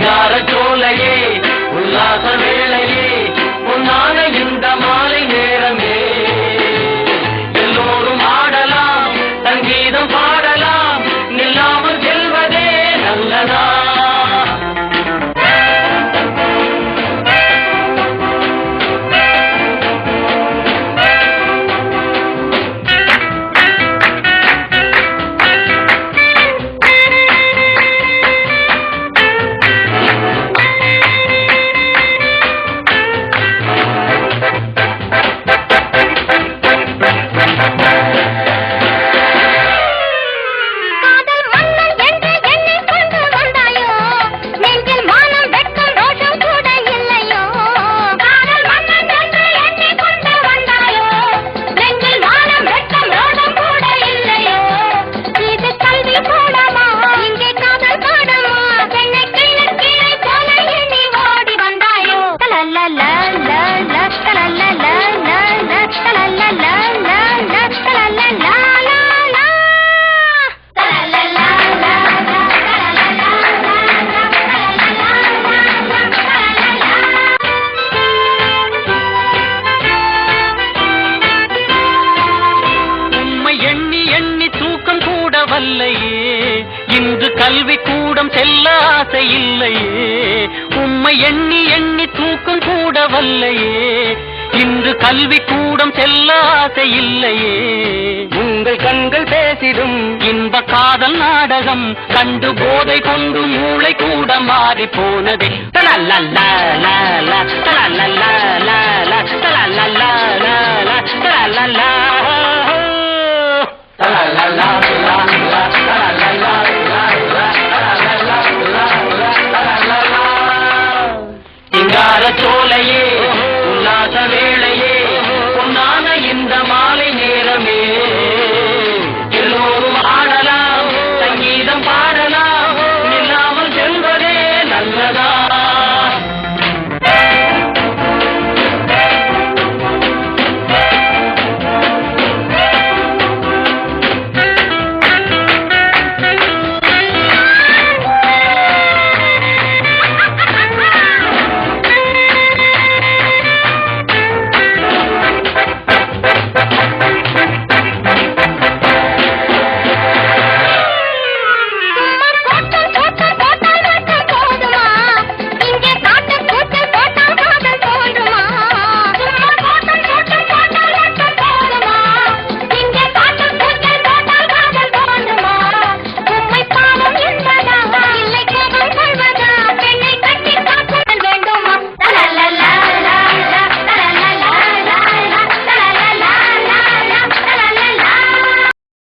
சிங்கார சோலையே உல்லாச வேளையே பொன்னான இந்த மாலை நேரமே எல்லோரும் ஆடலாம் சங்கீதம் பாடலாம் நில்லாமல் செல்வதே நல்லதா இன்று கல்வி கூடம் செல்ல ஆசை இல்லையே உம்மை எண்ணி எண்ணி தூக்கம் கூட வல்லையே இன்று கல்வி கூடம் செல்ல ஆசை இல்லையே உங்கள் கண்கள் பேசிடும் இன்ப காதல் நாடகம் கண்டு போதை கொண்டு மூளை கூட மாறி போனதே.